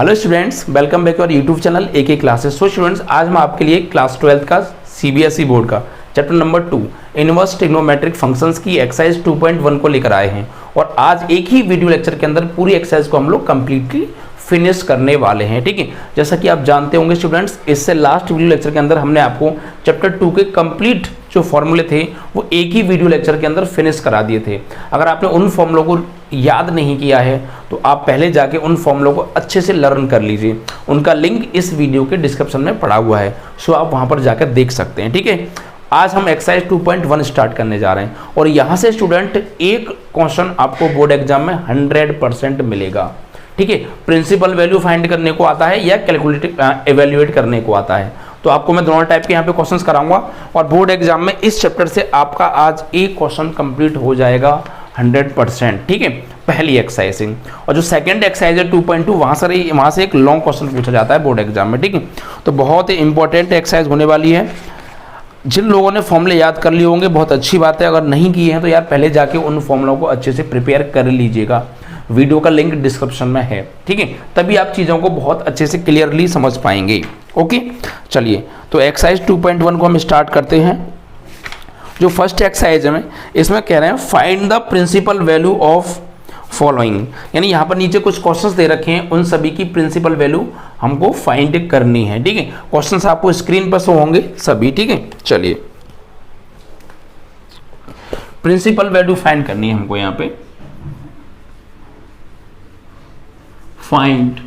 Hello students, welcome back और YouTube channel AK classes. So students, आज मैं आपके लिए क्लास 12 का CBSE बोर्ड का chapter number 2 inverse trigonometric functions की एक्सरसाइज 2.1 को लेकर आए हैं। और आज एक ही वीडियो लेक्चर के अंदर पूरी एक्सरसाइज को हम लोग कंप्लीटली फिनिश करने वाले हैं। ठीक है, जैसा कि आप जानते होंगे स्टूडेंट्स, इससे लास्ट वीडियो लेक्चर के अंदर हमने आपको चैप्टर 2 के कंप्लीट जो फॉर्मूले थे वो एक ही वीडियो लेक्चर के अंदर फिनिश करा दिए थे। अगर आपने उन फॉर्मूलों को याद नहीं किया है तो आप पहले जाके उन फॉर्मूलों को अच्छे से लर्न कर लीजिए। उनका लिंक इस वीडियो के डिस्क्रिप्शन में पड़ा हुआ है, सो आप वहां पर जाकर देख सकते हैं। ठीक है, आज हम एक्सरसाइज 2.1 स्टार्ट करने जा रहे हैं और यहाँ से स्टूडेंट एक क्वेश्चन आपको बोर्ड एग्जाम में 100% मिलेगा। ठीक है, प्रिंसिपल वैल्यू फाइंड करने को आता है या कैलकुलेट एवेल्युएट करने को आता है, तो आपको मैं दोनों टाइप के यहाँ पे क्वेश्चंस कराऊंगा और बोर्ड एग्जाम में इस चैप्टर से आपका आज एक क्वेश्चन कंप्लीट हो जाएगा 100%। ठीक है, पहली एक्सरसाइज। और जो सेकंड एक्सरसाइज है 2.2 वहाँ से एक लॉन्ग क्वेश्चन पूछा जाता है बोर्ड एग्जाम में। ठीक है, तो बहुत ही इंपॉर्टेंट एक्सरसाइज होने वाली है। जिन लोगों ने फॉर्मूले याद कर लिए होंगे बहुत अच्छी बात है, अगर नहीं किए हैं तो यार पहले जाके उन फॉर्मूलों को अच्छे से प्रिपेयर कर लीजिएगा। वीडियो का लिंक डिस्क्रिप्शन में है। ठीक है, तभी आप चीज़ों को बहुत अच्छे से क्लियरली समझ पाएंगे। ओके, चलिए तो एक्सरसाइज 2.1 को हम स्टार्ट करते हैं। जो फर्स्ट एक्सरसाइज है इसमें कह रहे हैं find the principal value of following, यानी यहाँ पर नीचे कुछ क्वेश्चंस दे रखे हैं, उन सभी की प्रिंसिपल वैल्यू हमको फाइंड करनी है। ठीक है, क्वेश्चंस आपको स्क्रीन पर शो होंगे सभी। ठीक है, चलिए प्रिंसिपल वैल्यू फाइंड करनी है हमको। यहाँ पे फाइंड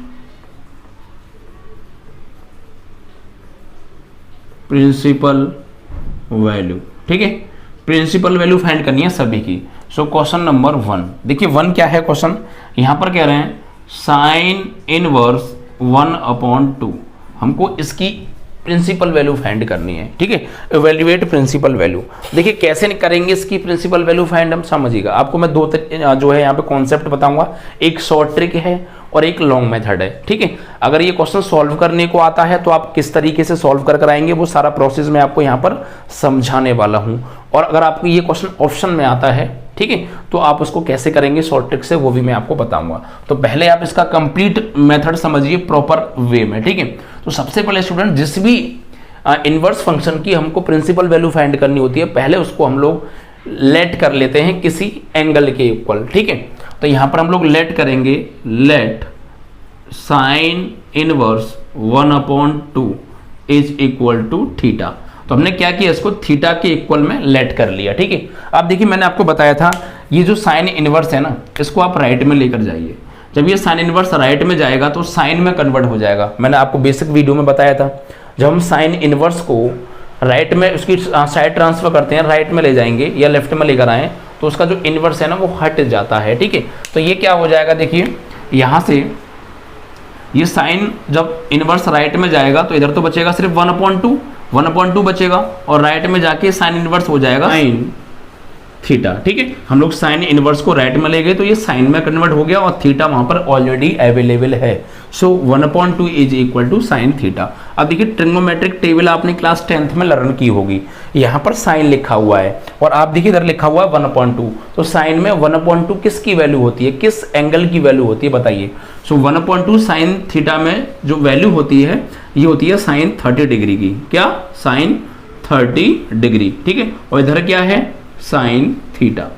प्रिंसिपल वैल्यू। ठीक है, प्रिंसिपल वैल्यू फाइंड करनी है सभी की। सो क्वेश्चन नंबर 1 देखिए, 1 क्या है क्वेश्चन, यहां पर कह रहे हैं साइन इनवर्स 1/2 हमको इसकी प्रिंसिपल वैल्यू फाइंड करनी है। ठीक है, इवैल्यूएट प्रिंसिपल वैल्यू। देखिए कैसे करेंगे इसकी प्रिंसिपल वैल्यू फाइंड, हम समझिएगा। आपको मैं दो जो है यहाँ पे कॉन्सेप्ट बताऊंगा, एक शॉर्ट ट्रिक है और एक लॉन्ग मेथड है। ठीक है, अगर ये क्वेश्चन सॉल्व करने को आता है तो आप किस तरीके से सॉल्व कर आएंगे वो सारा प्रोसेस मैं आपको यहाँ पर समझाने वाला हूँ। और अगर आपको ये क्वेश्चन ऑप्शन में आता है, ठीक है, तो आप उसको कैसे करेंगे शॉर्ट ट्रिक से वो भी मैं आपको बताऊंगा। तो पहले आप इसका कंप्लीट मेथड समझिए प्रॉपर वे में। ठीक है, तो सबसे पहले स्टूडेंट जिस भी इनवर्स फंक्शन की हमको प्रिंसिपल वैल्यू फाइंड करनी होती है, पहले उसको हम लोग लेट कर लेते हैं किसी एंगल के इक्वल। ठीक है, तो यहां पर हम लोग लेट करेंगे, let sine inverse 1/2 is equal to theta. तो हमने क्या किया, इसको थीटा के इक्वल में लेट कर लिया। ठीक है, अब देखिए मैंने आपको बताया था ये जो साइन इनवर्स है ना, इसको आप राइट में लेकर जाइए। जब ये साइन इनवर्स राइट में जाएगा तो साइन में कन्वर्ट हो जाएगा। मैंने आपको बेसिक वीडियो में बताया था, जब हम साइन इनवर्स को राइट में उसकी साइड ट्रांसफर करते हैं, राइट में ले जाएंगे या लेफ्ट में लेकर आए तो उसका जो इनवर्स है ना वो हट जाता है। ठीक है, तो ये क्या हो जाएगा, देखिए यहाँ से ये साइन जब इनवर्स राइट में जाएगा तो इधर तो बचेगा सिर्फ 1/2 बचेगा और राइट में जाके साइन इनवर्स हो जाएगा साइन थीटा। ठीक है, हम लोग साइन इनवर्स को राइट में ले गए तो ये साइन में कन्वर्ट हो गया और थीटा वहां पर ऑलरेडी अवेलेबल है। So 1/2 is equal to sine theta. अब देखिए ट्रिग्नोमेट्रिक टेबल आपने क्लास 10th में लर्न की होगी, यहाँ पर साइन लिखा हुआ है और आप देखिए इधर लिखा हुआ है 1/2। तो साइन में 1/2 किसकी वैल्यू होती है, किस एंगल की वैल्यू होती है बताइए। सो 1/2 साइन थीटा में जो वैल्यू होती है ये होती है साइन 30 डिग्री की। क्या, साइन 30 डिग्री। ठीक है, और इधर क्या है, साइन थीटा।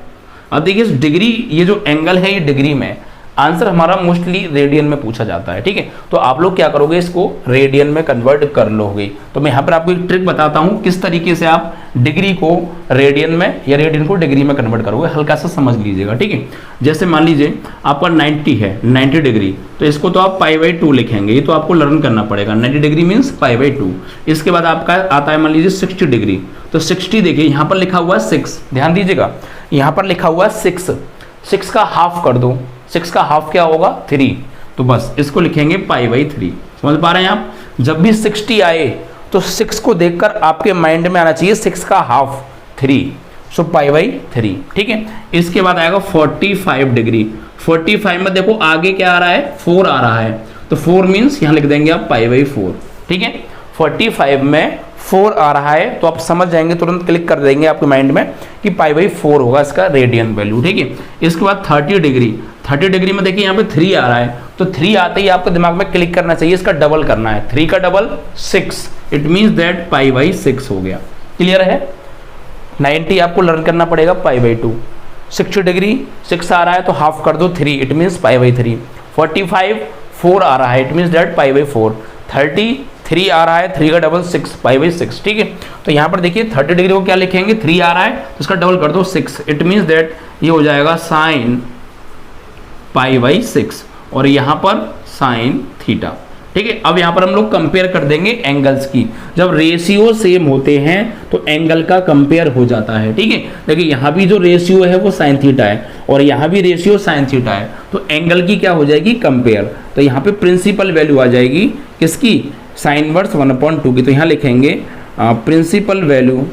अब देखिए इस डिग्री, ये जो एंगल है ये डिग्री में, आंसर हमारा मोस्टली रेडियन में पूछा जाता है। ठीक है, तो आप लोग क्या करोगे, इसको रेडियन में कन्वर्ट कर लोगे। तो मैं यहाँ पर आपको एक ट्रिक बताता हूँ किस तरीके से आप डिग्री को रेडियन में या रेडियन को डिग्री में कन्वर्ट करोगे, हल्का सा समझ लीजिएगा। ठीक है, जैसे मान लीजिए आपका 90 है, 90 डिग्री, तो इसको तो आप π/2 लिखेंगे, ये तो आपको लर्न करना पड़ेगा। 90 डिग्री मीन्स π/2। इसके बाद आपका आता है मान लीजिए 60 डिग्री, तो 60 देखिए यहाँ पर लिखा हुआ है 6, ध्यान दीजिएगा यहाँ पर लिखा हुआ है 6 का हाफ कर दो, 6 का हाफ क्या होगा, 3, तो बस इसको लिखेंगे π/3। समझ पा रहे हैं आप, जब भी 60 आए तो 6 को देखकर आपके माइंड में आना चाहिए 6 का हाफ 3, सो π/3। ठीक है, इसके बाद आएगा 45 डिग्री। 45 में देखो आगे क्या आ रहा है, 4 आ रहा है, तो 4 मीन्स यहाँ लिख देंगे आप π/4। ठीक है, 45 में 4 आ रहा है तो आप समझ जाएंगे, तुरंत क्लिक कर देंगे आपके माइंड में कि π/4 होगा इसका रेडियन वैल्यू, ठीक है। इसके बाद 30 डिग्री, 30 डिग्री में देखिए यहाँ पे 3 आ रहा है, तो 3 आते ही आपको दिमाग में क्लिक करना चाहिए, इसका डबल करना है, 3 का डबल 6, इट मीन्स दैट π/6 हो गया। क्लियर है? 90 आपको लर्न करना पड़ेगा π/2। 60 डिग्री 6 आ रहा है तो हाफ कर दो 3, इट मीन्स π/3। 45 4 आ रहा है, इट मीन्स दैट π/4। 30 3 आ रहा है, 3 का डबल 6, π/6, ठीक है। तो यहाँ पर देखिए 30 डिग्री को क्या लिखेंगे, 3 आ रहा है तो इसका डबल कर दो 6, इट मीन्स दैट ये हो जाएगा साइन π/6 और यहाँ पर साइन थीटा, ठीक है। अब यहाँ पर हम लोग कंपेयर कर देंगे एंगल्स की। जब रेशियो सेम होते हैं तो एंगल का कंपेयर हो जाता है, ठीक है। देखिए यहाँ भी जो रेशियो है वो साइन थीटा है और यहाँ भी रेशियो साइन थीटा है, तो एंगल की क्या हो जाएगी, कंपेयर। तो यहाँ पे प्रिंसिपल वैल्यू आ जाएगी किसकी, साइन इनवर्स 1/2 की। तो यहाँ लिखेंगे principal value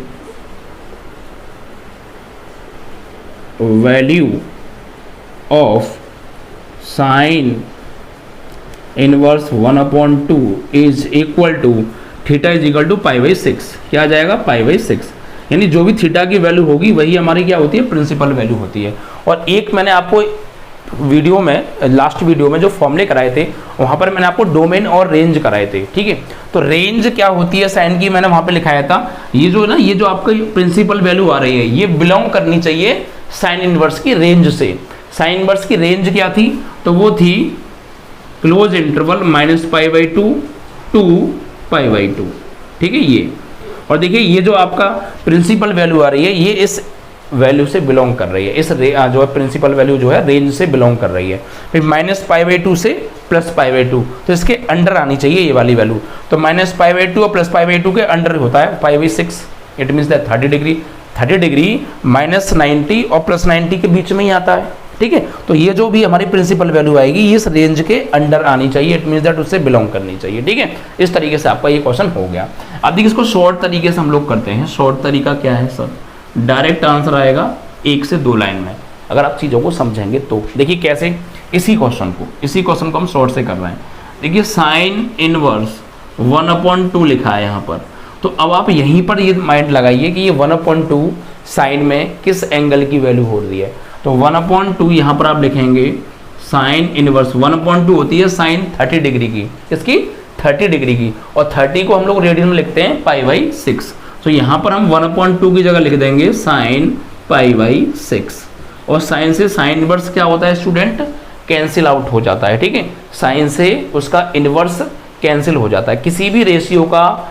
of sine inverse 1/2 is equal to theta is equal to π/6। क्या आ जाएगा, π/6, यानी जो भी थीटा की वैल्यू होगी वही हमारी क्या होती है, प्रिंसिपल वैल्यू होती है। और एक मैंने आपको वीडियो में, लास्ट वीडियो में जो फॉर्मूले कराए थे वहाँ पर मैंने आपको डोमेन और रेंज कराए थे, ठीक है। तो रेंज क्या होती है साइन की, मैंने वहाँ पे लिखाया था, ये जो ना ये जो आपका प्रिंसिपल वैल्यू आ रही है ये बिलोंग करनी चाहिए साइन इनवर्स की रेंज से। साइन इनवर्स की रेंज क्या थी, तो वो थी क्लोज इंटरवल -π/2 टू π/2, ठीक है ये। और देखिए ये जो आपका प्रिंसिपल वैल्यू आ रही है ये इस वैल्यू से बिलोंग कर रही है, इस जो है प्रिंसिपल वैल्यू जो है रेंज से बिलोंग कर रही है। फिर -π/2 से +π/2, तो इसके अंडर आनी चाहिए ये वाली वैल्यू। तो -π/2 और +π/2 के अंडर होता है π/6, it means that 30 degree. 30 degree -90 और +90 के बीच में ही आता है, ठीक है। तो ये जो भी हमारी प्रिंसिपल वैल्यू आएगी ये इस रेंज के अंडर आनी चाहिए, इट मीन्स दैट उससे बिलोंग करनी चाहिए, ठीक है। इस तरीके से आपका ये क्वेश्चन हो गया। अब देखिए इसको शॉर्ट तरीके से हम लोग करते हैं। शॉर्ट तरीका क्या है सर, डायरेक्ट आंसर आएगा 1 से 2 लाइन में, अगर आप चीज़ों को समझेंगे तो। देखिए कैसे, इसी क्वेश्चन को हम शॉर्ट से कर रहे हैं। देखिए साइन इनवर्स 1/2 लिखा है यहाँ पर, तो अब आप यहीं पर ये माइंड लगाइए कि ये 1/2 साइन में किस एंगल की वैल्यू हो रही है। तो 1/2 यहाँ पर आप लिखेंगे साइन इनवर्स 1/2 होती है साइन 30 डिग्री की, इसकी 30 डिग्री की, और 30 को हम लोग रेडियन में लिखते हैं π/6। तो यहाँ पर हम 1/2 की जगह लिख देंगे साइन π/6, और साइन से साइन इनवर्स क्या होता है स्टूडेंट, कैंसिल आउट हो जाता है, ठीक है। साइन से उसका इनवर्स कैंसिल हो जाता है, किसी भी रेशियो का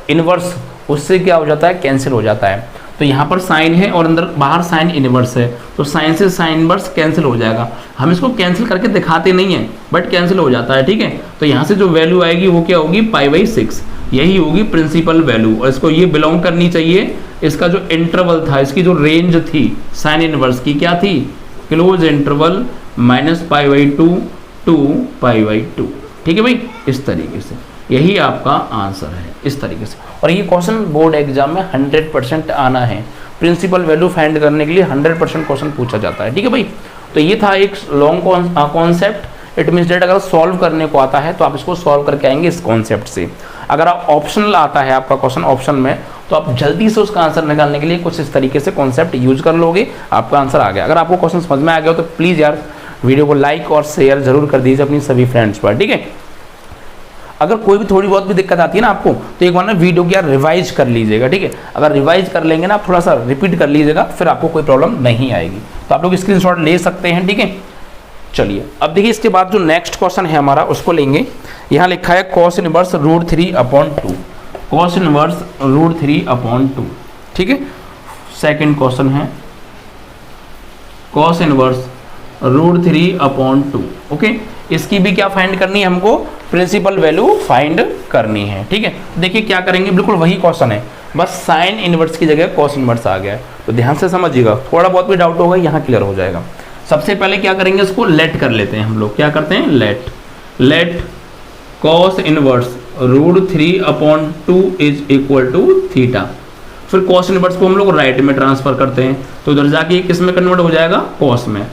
इनवर्स उससे क्या हो जाता है, कैंसिल हो जाता है। तो यहाँ पर साइन है और अंदर बाहर साइन इनवर्स है, तो साइन से साइन इनवर्स कैंसिल हो जाएगा। हम इसको कैंसिल करके दिखाते नहीं हैं बट कैंसिल हो जाता है, ठीक है। तो यहाँ से जो वैल्यू आएगी वो क्या होगी, π/6, यही होगी प्रिंसिपल वैल्यू, और इसको ये बिलोंग करनी चाहिए, इसका जो इंटरवल था, इसकी जो रेंज थी साइन इनवर्स की क्या थी, क्लोज इंटरवल -π/2 टू π/2, ठीक है भाई। इस तरीके से यही आपका आंसर है, इस तरीके से। और ये क्वेश्चन बोर्ड एग्जाम में 100% आना है, प्रिंसिपल वैल्यू फाइंड करने के लिए 100% क्वेश्चन पूछा जाता है, ठीक है भाई। तो ये था एक long concept, it means that अगर सॉल्व करने को आता है तो आप इसको सॉल्व करके आएंगे इस कॉन्सेप्ट से। अगर आप ऑप्शनल आता है आपका क्वेश्चन ऑप्शन में, तो आप जल्दी से उसका आंसर निकालने के लिए कुछ इस तरीके से कॉन्सेप्ट यूज कर लोगे, आपका आंसर आ गया। अगर आपको क्वेश्चन समझ में आ गया तो प्लीज़ यार वीडियो को लाइक और शेयर जरूर कर दीजिए अपनी सभी फ्रेंड्स पर, ठीक है। अगर कोई भी थोड़ी बहुत भी दिक्कत आती है ना आपको, तो एक बार ना वीडियो की यार रिवाइज कर लीजिएगा, ठीक है। अगर रिवाइज कर लेंगे ना, आप थोड़ा सा रिपीट कर लीजिएगा, फिर आपको कोई प्रॉब्लम नहीं आएगी। तो आप लोग स्क्रीनशॉट ले सकते हैं, ठीक है। चलिए अब देखिए इसके बाद जो नेक्स्ट क्वेश्चन है हमारा उसको लेंगे। यहाँ लिखा है cos इनवर्स √3/2, cos इनवर्स √3/2, ठीक है। सेकंड क्वेश्चन है cos इनवर्स √3/2, ओके। इसकी भी क्या फाइंड करनी है हमको, प्रिंसिपल वैल्यू फाइंड करनी है, ठीक है। देखिए क्या करेंगे, बिल्कुल वही क्वेश्चन है, बस साइन इनवर्स की जगह cos इनवर्स आ गया है। तो ध्यान से समझिएगा, थोड़ा बहुत भी डाउट होगा यहाँ क्लियर हो जाएगा। सबसे पहले क्या करेंगे, इसको लेट कर लेते हैं हम लोग। क्या करते हैं, let cos inverse √3/2 is equal to theta. फिर cos इनवर्स को हम लोग राइट में ट्रांसफर करते हैं, तो उधर जाके किस में कन्वर्ट हो जाएगा, cos में,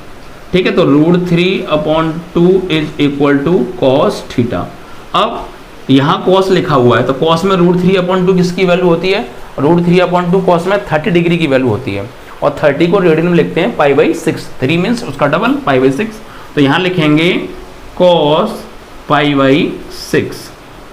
ठीक है। तो √3/2 is equal to cos theta. अब यहाँ कॉस लिखा हुआ है तो कॉस में √3/2 किसकी वैल्यू होती है, √3/2 कॉस में 30 डिग्री की वैल्यू होती है, और 30 को रेडियन में लिखते हैं π/6, 3 मीन्स उसका डबल π/6, तो यहाँ लिखेंगे cos π/6,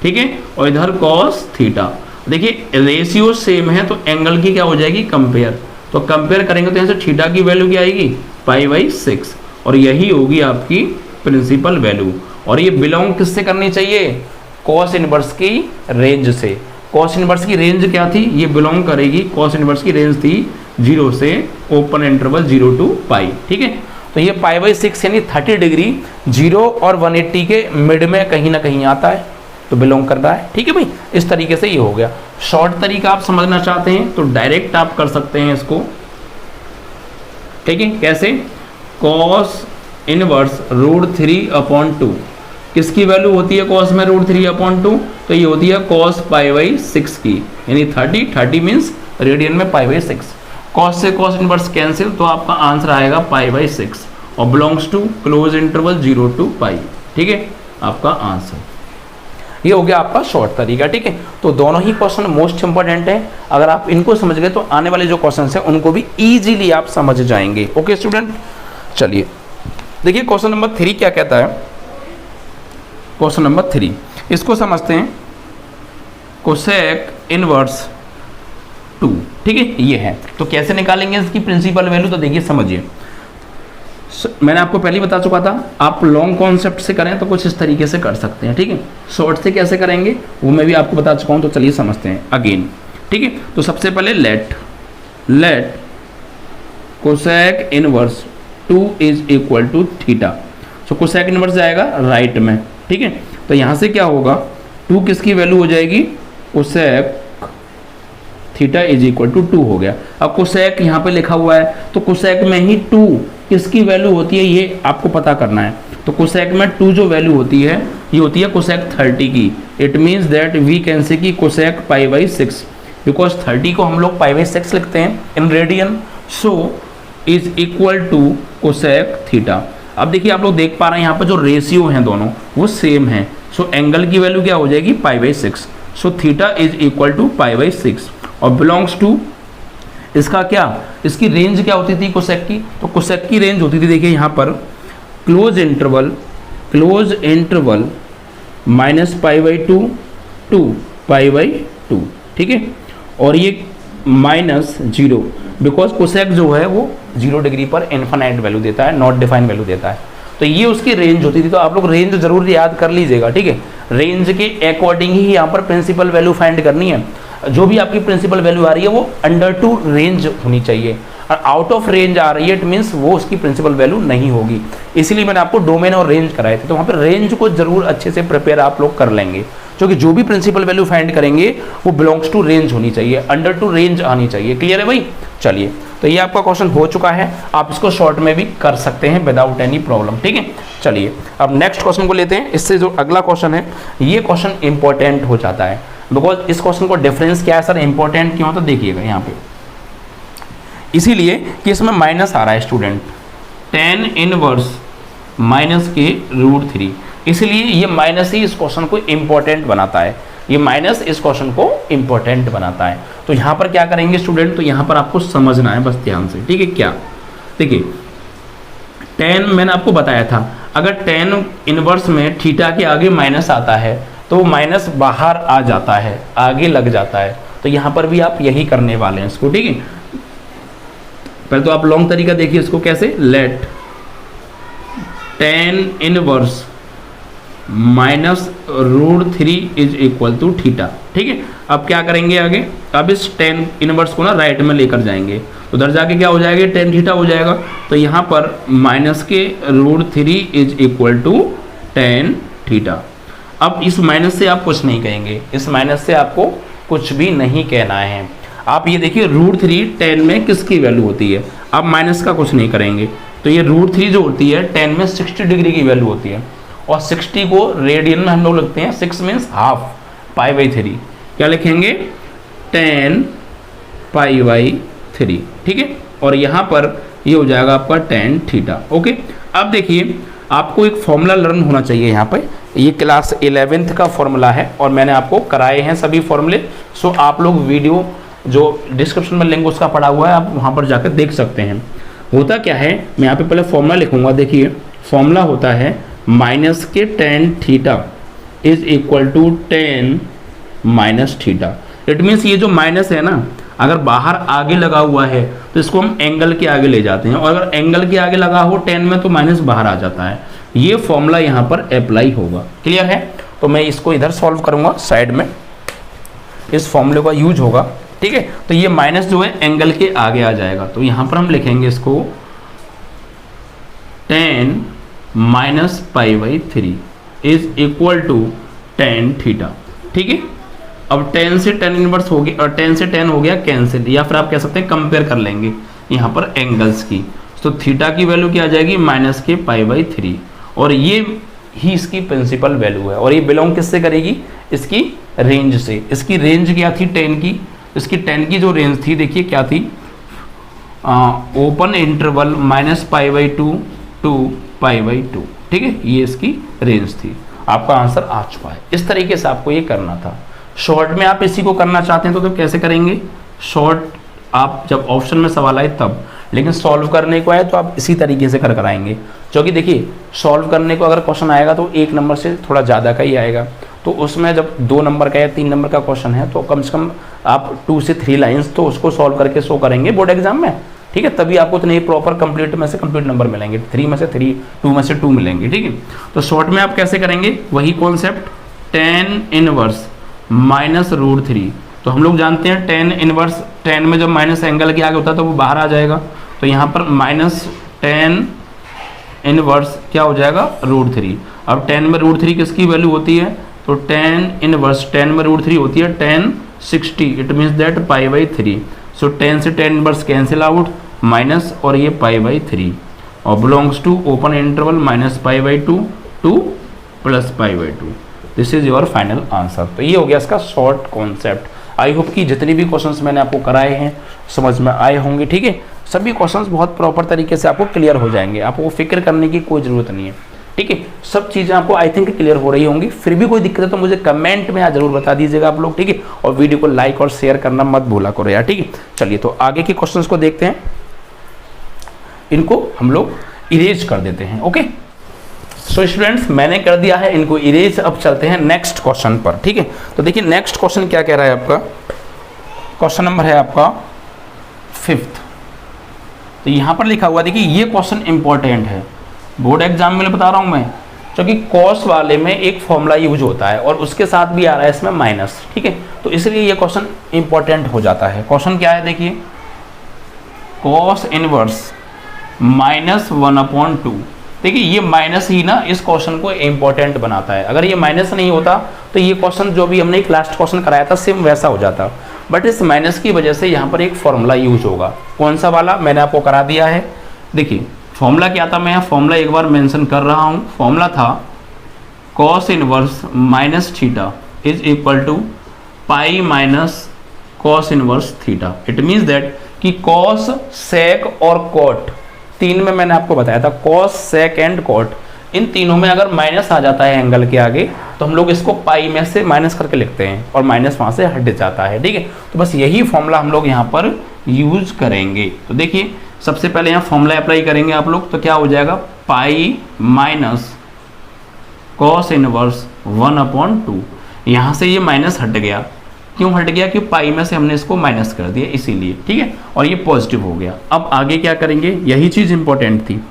ठीक है, और इधर cos थीटा। देखिए रेशियो सेम है तो एंगल की क्या हो जाएगी, कंपेयर, तो कंपेयर करेंगे तो यहाँ से थीटा की वैल्यू क्या आएगी, π/6, और यही होगी आपकी प्रिंसिपल वैल्यू। और ये बिलोंग किससे करनी चाहिए, कॉस इनवर्स की रेंज से। कॉस इनवर्स की रेंज क्या थी, ये बिलोंग करेगी, कॉस इनवर्स की रेंज थी 0 से ओपन इंटरवल 0 to π, ठीक है। तो ये π/6 यानी 30 डिग्री 0 और 180 के मिड में कहीं ना कहीं आता है, तो बिलोंग करता है, ठीक है भाई। इस तरीके से ये हो गया। शॉर्ट तरीका आप समझना चाहते हैं तो डायरेक्ट आप कर सकते हैं इसको, ठीक है। कैसे, कॉस इनवर्स √3/2 किसकी वैल्यू होती है कॉस में √3/2, तो ये होती है कॉस π/6 की, यानी 30 मीन्स रेडियन में π/6। कॉस से कॉस इनवर्स कैंसिल, तो आपका आंसर आएगा π/6 और belongs to close interval 0 to π, ठीक है, आपका आंसर। ये हो गया आपका शॉर्ट तरीका, ठीक है। तो दोनों ही क्वेश्चन मोस्ट इंपॉर्टेंट है, अगर आप इनको समझ गए तो आने वाले जो क्वेश्चन हैं उनको भी इजीली आप समझ जाएंगे। ओके स्टूडेंट, चलिए देखिए क्वेश्चन नंबर 3 क्या कहता है। क्वेश्चन नंबर 3 इसको समझते हैं, कोसेक इनवर्स 2, ठीक है, ये है। तो कैसे निकालेंगे इसकी प्रिंसिपल वैल्यू, तो देखिए समझिए, मैंने आपको पहले ही बता चुका था, आप लॉन्ग कॉन्सेप्ट से करें तो कुछ इस तरीके से कर सकते हैं, ठीक है। शॉर्ट से कैसे करेंगे वो मैं भी आपको बता चुका हूं, तो चलिए समझते हैं अगेन, ठीक है। तो सबसे पहले let cosec inverse 2 is equal to theta. So cosec inverse जाएगा राइट में, ठीक है। तो यहाँ से क्या होगा, 2 किसकी वैल्यू हो जाएगी, cosec theta is equal to 2 हो गया। अब कोसेक यहाँ पे लिखा हुआ है तो कोसेक में ही 2 किसकी वैल्यू होती है ये आपको पता करना है। तो कोसेक में 2 जो वैल्यू होती है ये होती है कोसेक 30 की। It means that we can say कि कोसेक π/6, बिकॉज 30 को हम लोग π/6 लिखते हैं in radian, so is equal to cosec theta. अब देखिए आप लोग देख पा रहे हैं यहाँ पर जो रेशियो हैं दोनों वो सेम है, सो एंगल की वैल्यू क्या हो जाएगी π/6, so theta is equal to π/6 और बिलोंग्स टू इसका क्या, इसकी रेंज क्या होती थी कोसेक की, तो कोसेक की रेंज होती थी देखिए यहाँ पर क्लोज इंटरवल -π/2 to π/2, ठीक है, और ये -0, बिकॉज कोसेक जो है वो 0 डिग्री पर इन्फिनाइट वैल्यू देता है, नॉट डिफाइंड वैल्यू देता है। तो ये उसकी रेंज होती थी, तो आप लोग रेंज जरूर याद कर लीजिएगा, ठीक है। रेंज के अकॉर्डिंग ही यहाँ पर प्रिंसिपल वैल्यू फाइंड करनी है। जो भी आपकी प्रिंसिपल वैल्यू आ रही है वो अंडर टू रेंज होनी चाहिए, और आउट ऑफ रेंज आ रही है इट मीन्स वो उसकी प्रिंसिपल वैल्यू नहीं होगी। इसीलिए मैंने आपको डोमेन और रेंज कराए थे, तो वहाँ पर रेंज को जरूर अच्छे से प्रिपेयर आप लोग कर लेंगे, क्योंकि जो भी प्रिंसिपल वैल्यू फाइंड करेंगे वो बिलोंग्स टू रेंज होनी चाहिए, अंडर टू रेंज आनी चाहिए। क्लियर है भाई, चलिए तो ये आपका क्वेश्चन हो चुका है, आप इसको शॉर्ट में भी कर सकते हैं विदाउट एनी प्रॉब्लम, ठीक है। चलिए अब नेक्स्ट क्वेश्चन को लेते हैं। इससे जो अगला क्वेश्चन है ये क्वेश्चन इंपॉर्टेंट हो जाता है, बिकॉज इस क्वेश्चन को डिफरेंस क्या है सर इंपॉर्टेंट क्यों, तो देखिएगा यहाँ पे, इसीलिए कि इसमें माइनस आ रहा है स्टूडेंट, tan इनवर्स माइनस के √3, इसलिए ये माइनस ही इस क्वेश्चन को इंपॉर्टेंट बनाता है, ये माइनस इस क्वेश्चन को इंपॉर्टेंट बनाता है। तो यहाँ पर क्या करेंगे स्टूडेंट, तो यहाँ पर आपको समझना है बस ध्यान से, ठीक है। क्या, देखिए tan मैंने आपको बताया था, अगर tan इनवर्स में थीटा के आगे माइनस आता है तो माइनस बाहर आ जाता है, आगे लग जाता है, तो यहाँ पर भी आप यही करने वाले हैं इसको, ठीक है। पहले तो आप लॉन्ग तरीका देखिए इसको कैसे, let tan inverse -√3 is equal to theta, ठीक है। अब क्या करेंगे आगे, अब इस tan इनवर्स को ना राइट में लेकर जाएंगे, तो उधर जाके क्या हो जाएगा, tan थीटा हो जाएगा, तो यहाँ पर माइनस के √3 is equal to tan theta. अब इस माइनस से आप कुछ नहीं कहेंगे, इस माइनस से आपको कुछ भी नहीं कहना है। आप ये देखिए √3 tan में किसकी वैल्यू होती है, आप माइनस का कुछ नहीं करेंगे, तो ये √3 जो होती है tan में 60 डिग्री की वैल्यू होती है, और 60 को रेडियन में हम लोग लिखते हैं 6 मीन्स हाफ, π/3, क्या लिखेंगे tan π/3, ठीक है। और यहाँ पर ये हो जाएगा आपका tan थीटा। ओके, अब देखिए आपको एक फॉर्मूला लर्न होना चाहिए यहाँ पे। ये क्लास 11th का फॉर्मूला है और मैंने आपको कराए हैं सभी फॉर्मूले। सो आप लोग वीडियो जो डिस्क्रिप्शन में लिंक उसका पड़ा हुआ है, आप वहाँ पर जाकर देख सकते हैं। होता क्या है, मैं यहाँ पे पहले फॉर्मूला लिखूंगा। देखिए फॉर्मूला होता है माइनस के tan theta is equal to tan minus theta. It means ये जो माइनस है ना, अगर बाहर आगे लगा हुआ है तो इसको हम एंगल के आगे ले जाते हैं, और अगर एंगल के आगे लगा हो टेन में तो माइनस बाहर आ जाता है। ये फॉर्मूला यहाँ पर अप्लाई होगा। क्लियर है? तो मैं इसको इधर सॉल्व करूंगा, साइड में इस फॉर्मूले का यूज होगा। ठीक है, तो ये माइनस जो है एंगल के आगे आ जाएगा, तो यहाँ पर हम लिखेंगे इसको tan minus pi by three is equal to tan theta. ठीक है, अब 10 से 10 इनवर्स हो गया और 10 से 10 हो गया कैंसिल, या फिर आप कह सकते हैं कंपेयर कर लेंगे यहाँ पर एंगल्स की। तो थीटा की वैल्यू क्या आ जाएगी, माइनस के पाई बाई थ्री, और ये ही इसकी प्रिंसिपल वैल्यू है। और ये बिलोंग किससे करेगी, इसकी रेंज से। इसकी रेंज क्या थी 10 की, इसकी 10 की जो रेंज थी देखिए क्या थी, open interval minus pi by two to pi by two. ठीक है, ये इसकी रेंज थी। आपका आंसर आ चुका है। इस तरीके से आपको ये करना था। शॉर्ट में आप इसी को करना चाहते हैं तो कैसे करेंगे, शॉर्ट आप जब ऑप्शन में सवाल आए तब, लेकिन सॉल्व करने को आए तो आप इसी तरीके से कर आएंगे। क्योंकि देखिए सॉल्व करने को अगर क्वेश्चन आएगा तो 1 नंबर से थोड़ा ज़्यादा का ही आएगा, तो उसमें जब 2 नंबर का या 3 नंबर का क्वेश्चन है तो कम से कम आप 2 से 3 लाइन्स तो उसको सॉल्व करके शो करेंगे बोर्ड एग्जाम में। ठीक है, तभी आपको इतने प्रॉपर कंप्लीट में से कंप्लीट नंबर मिलेंगे, 3 में से 3, 2 में से 2 मिलेंगे। ठीक है, तो शॉर्ट में आप कैसे करेंगे, वही concept, tan inverse minus root three. तो हम लोग जानते हैं टेन इनवर्स, 10 में जब माइनस एंगल के आगे होता है तो वो बाहर आ जाएगा, तो यहाँ पर माइनस टेन इनवर्स क्या हो जाएगा, रूट थ्री। अब 10 में रूट थ्री किसकी वैल्यू होती है, तो टेन इनवर्स 10 में रूट थ्री होती है 1060, it means that pi by three. So 10 से 10 इनवर्स कैंसिल आउट, माइनस और ये पाई बाई थ्री, और belongs to open interval minus pi by two to plus pi by two. This is your final answer. तो ये हो गया इसका short concept. I hope कि जितने भी क्वेश्चंस मैंने आपको कराए हैं समझ में आए होंगे। ठीक है, सभी क्वेश्चंस बहुत प्रॉपर तरीके से आपको क्लियर हो जाएंगे, आपको फिक्र करने की कोई ज़रूरत नहीं है। ठीक है, सब चीज़ें आपको आई थिंक क्लियर हो रही होंगी। फिर भी कोई दिक्कत है तो मुझे कमेंट में जरूर बता दीजिएगा आप लोग। ठीक है, और वीडियो को लाइक और शेयर करना मत भूला करो यार। ठीक है, चलिए तो आगे के क्वेश्चन को देखते हैं, इनको हम लोग इरेज कर देते हैं। ओके, सो स्टूडेंट्स मैंने कर दिया है इनको इरेज। अब चलते हैं नेक्स्ट क्वेश्चन पर। ठीक है, तो देखिए नेक्स्ट क्वेश्चन क्या कह रहा है आपका, क्वेश्चन नंबर है आपका 5th। तो यहाँ पर लिखा हुआ देखिए, ये क्वेश्चन इंपॉर्टेंट है, बोर्ड एग्जाम में बता रहा हूँ मैं, क्योंकि कॉस वाले में एक फॉर्मूला यूज होता है और उसके साथ भी आ रहा है इसमें माइनस। ठीक है, तो इसलिए ये क्वेश्चन इंपॉर्टेंट हो जाता है। क्वेश्चन क्या है देखिए, कॉस इनवर्स माइनस 1/2। देखिए ये माइनस ही ना इस क्वेश्चन को इंपॉर्टेंट बनाता है। अगर ये माइनस नहीं होता तो ये क्वेश्चन जो भी हमने एक लास्ट क्वेश्चन कराया था सेम वैसा हो जाता, बट इस माइनस की वजह से यहाँ पर एक फॉर्मूला यूज होगा। कौन सा वाला, मैंने आपको करा दिया है। देखिए फॉर्मूला क्या था, मैं यहाँ फॉर्मूला एक बार मेंशन कर रहा हूँ। फॉर्मूला था cos inverse minus theta is equal to pi minus cos inverse theta. It means that कि कॉस, सेक और कॉट, 3 में मैंने आपको बताया था कॉस, सेक एंड कॉट, इन तीनों में अगर माइनस आ जाता है एंगल के आगे तो हम लोग इसको पाई में से माइनस करके लिखते हैं और माइनस वहाँ से हट जाता है। ठीक है, तो बस यही फॉर्मूला हम लोग यहाँ पर यूज करेंगे। तो देखिए सबसे पहले यहाँ फॉर्मूला अप्लाई करेंगे आप लोग, तो क्या हो जाएगा, पाई माइनस कॉस इनवर्स 1/2। यहाँ से ये माइनस हट गया, क्यों हट गया, कि पाई में से हमने इसको माइनस कर दिया इसीलिए। ठीक है, और ये पॉजिटिव हो गया। अब आगे क्या करेंगे, यही चीज इंपॉर्टेंट थी,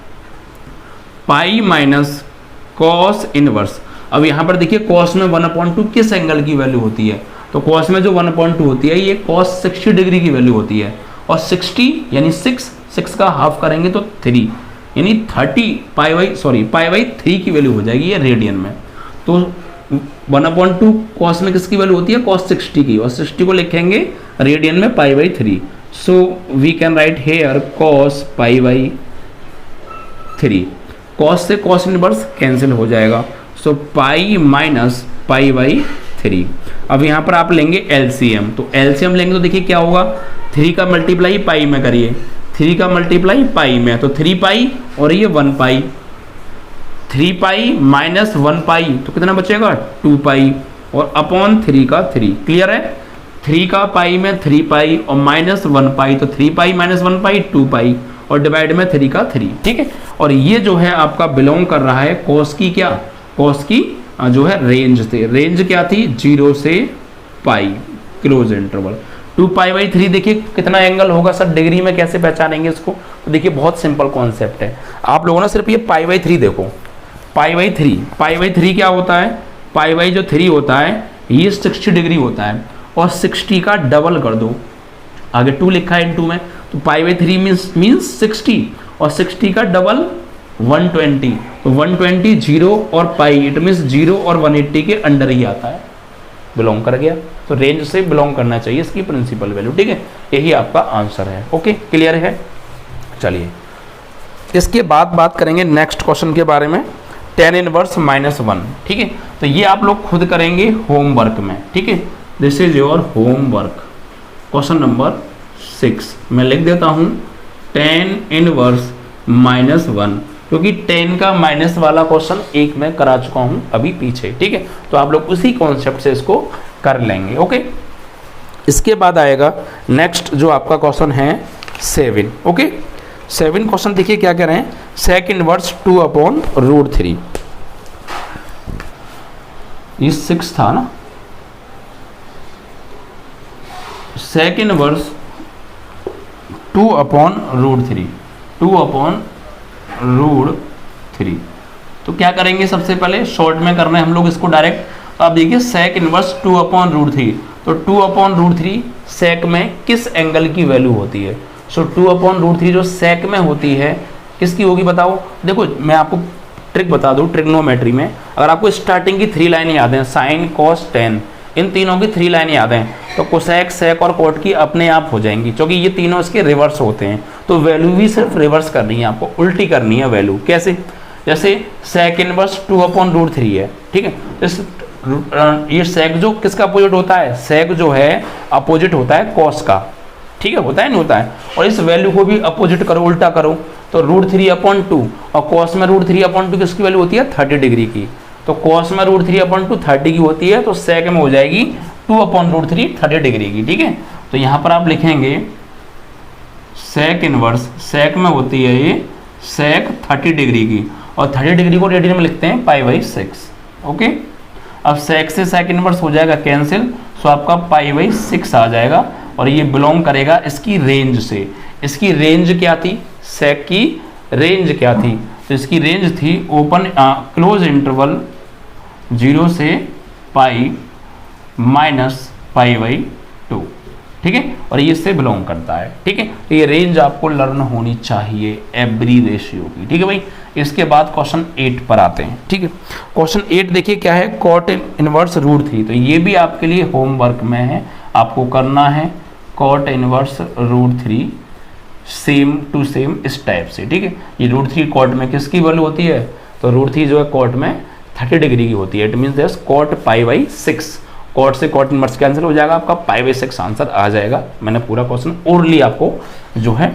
पाई माइनस कॉस इनवर्स। अब यहाँ पर देखिए कॉस में 1/2 किस एंगल की वैल्यू होती है, तो कॉस में जो 1/2 होती है ये कॉस 60 डिग्री की वैल्यू होती है, और 60 यानी 6 का हाफ करेंगे तो 3 यानी 30 पाई बाई 3 की वैल्यू हो जाएगी ये रेडियन में। तो 1/2 कॉस में किसकी वैल्यू होती है, कॉस 60 की, और 60 को लिखेंगे रेडियन में pi by 3। So we can write here cos pi by 3। Cos से कॉस इनवर्स कैंसिल हो जाएगा, सो पाई माइनस पाई बाई 3। अब यहाँ पर आप लेंगे एलसीएम, तो एलसीएम लेंगे तो देखिए क्या होगा, 3 का मल्टीप्लाई पाई में करिए, 3 का मल्टीप्लाई पाई में, तो 3 पाई और ये 1 पाई, 3 पाई माइनस 1 पाई तो कितना बचेगा 2 पाई, और अपॉन 3 का 3। क्लियर है? 3 का पाई में 3 पाई और माइनस 1 पाई, तो 3 पाई माइनस 1 पाई 2 पाई, और डिवाइड में 3 का 3। ठीक है, और ये जो है आपका बिलोंग कर रहा है कॉस की क्या, कॉस की जो है रेंज से। रेंज क्या थी 0 से पाई, क्लोज इंटरवल। 2 पाई बाई 3 देखिए कितना एंगल होगा सर, डिग्री में कैसे पहचानेंगे इसको? तो देखिए बहुत सिंपल कॉन्सेप्ट है, आप लोगों ने सिर्फ ये पाई बाई 3 देखो, पाई बाई 3, पाई बाई 3 क्या होता है, पाई बाई जो 3 होता है ये 60 डिग्री होता है, और 60 का डबल कर दो, आगे 2 लिखा है इनटू में, तो पाई बाई 3 मीन्स 60, और 60 का डबल 120, तो 120 0 और पाई, इट मीन्स 0 और 180 के अंडर ही आता है, बिलोंग कर गया। तो रेंज से बिलोंग करना चाहिए इसकी प्रिंसिपल वैल्यू। ठीक है, यही आपका आंसर है। ओके, क्लियर है? चलिए इसके बाद बात करेंगे नेक्स्ट क्वेश्चन के बारे में, tan इनवर्स -1। ठीक है, तो ये आप लोग खुद करेंगे होमवर्क में। ठीक है, this is your homework. Question number 6 मैं लिख देता हूँ tan इनवर्स -1, क्योंकि 10 का माइनस वाला क्वेश्चन एक मैं करा चुका हूं अभी पीछे। ठीक है, तो आप लोग उसी कॉन्सेप्ट से इसको कर लेंगे। ओके, इसके बाद आएगा नेक्स्ट जो आपका क्वेश्चन है 7। ओके, 7 क्वेश्चन देखिए क्या कह रहे हैं, sec इनवर्स 2/√3। ये 6 था ना, sec इनवर्स 2/√3, 2/√3। तो क्या करेंगे, सबसे पहले शॉर्ट में करना है हम लोग इसको डायरेक्ट। तो आप देखिए sec इनवर्स 2/√3, तो 2/√3 sec में किस एंगल की वैल्यू होती है? सो 2/√3 जो sec में होती है किसकी होगी बताओ? देखो मैं आपको ट्रिक बता दूं, ट्रिग्नोमेट्री में अगर आपको स्टार्टिंग की 3 लाइनें याद हैं, साइन कॉस टेन, इन तीनों की 3 लाइनें याद हैं, तो कोसेक सेक और कोट की अपने आप हो जाएंगी, क्योंकि ये तीनों इसके रिवर्स होते हैं। तो वैल्यू भी सिर्फ रिवर्स करनी है, आपको उल्टी करनी है वैल्यू। कैसे? जैसे सेक इनवर्स 2/√3 है। ठीक है, ये सेक जो किसका अपोजिट होता है, सेक जो है अपोजिट होता है कॉस का। ठीक है, होता है नहीं होता है? और इस वैल्यू को भी अपोजिट करो, उल्टा करो, तो √3/2, और कॉस में √3/2 किसकी वैल्यू होती है 30 डिग्री की। तो कॉस में √3/2 30 की होती है, तो सेक में हो जाएगी 2/√3 30 डिग्री की। ठीक है, तो यहाँ पर आप लिखेंगे सेक इनवर्स, सेक में होती है ये सेक 30 डिग्री की, और 30 डिग्री को रेडियन में लिखते हैं π/6। ओके, अब सेक से सेक इनवर्स हो जाएगा कैंसिल, सो आपका π/6 आ जाएगा, और ये बिलोंग करेगा इसकी रेंज से। इसकी रेंज क्या थी, सेक की रेंज क्या थी? तो इसकी रेंज थी ओपन क्लोज इंटरवल 0 से पाई माइनस π/2। ठीक है, और ये इससे बिलोंग करता है। ठीक है, तो ये रेंज आपको लर्न होनी चाहिए एवरी रेशियो की। ठीक है भाई, इसके बाद क्वेश्चन 8 पर आते हैं। ठीक है, क्वेश्चन 8 देखिए क्या है, कॉट इनवर्स √3। तो ये भी आपके लिए होमवर्क में है, आपको करना है cot inverse √3 same to same इस टाइप से। ठीक है, ये √3 कॉट में किसकी वैल्यू होती है? तो √3 जो है कॉट में 30 डिग्री की होती है। It means this cot π/6, cot से कॉट इनवर्स कैंसिल हो जाएगा, आपका π/6 आंसर आ जाएगा। मैंने पूरा क्वेश्चन ओरली आपको जो है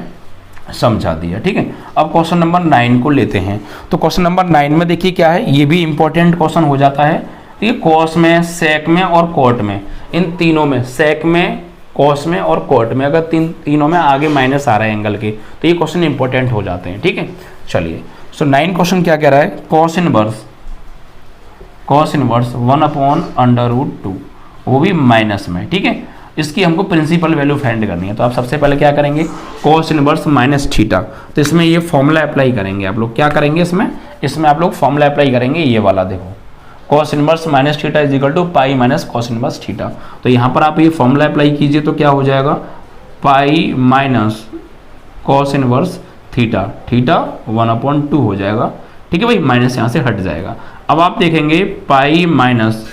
समझा दिया। ठीक है, अब क्वेश्चन नंबर 9 को लेते हैं। तो क्वेश्चन नंबर 9 में देखिए क्या है, ये भी इंपॉर्टेंट क्वेश्चन हो जाता है। ठीक है, कॉस में, सेक में और कॉट में, इन तीनों में, सेक में, कॉस में और कॉट में, अगर तीनों में आगे माइनस आ रहा है एंगल के, तो ये क्वेश्चन इंपॉर्टेंट हो जाते हैं। ठीक है, चलिए सो 9 क्वेश्चन क्या कह रहा है, कॉस इनवर्स 1/√2, वो भी माइनस में। ठीक है, इसकी हमको प्रिंसिपल वैल्यू फाइंड करनी है। तो आप सबसे पहले क्या करेंगे, कॉस इनवर्स -θ, तो इसमें ये फॉर्मूला अप्लाई करेंगे आप लोग। क्या करेंगे इसमें आप लोग फॉर्मूला अप्लाई करेंगे, ये वाला देखो, cos inverse -θ = pi minus cos inverse theta. तो यहाँ पर आप ये फॉर्मूला अप्लाई कीजिए, तो क्या हो जाएगा, पाई minus cos inverse theta, theta 1/2 हो जाएगा। ठीक है भाई, माइनस यहाँ से हट जाएगा। अब आप देखेंगे पाई माइनस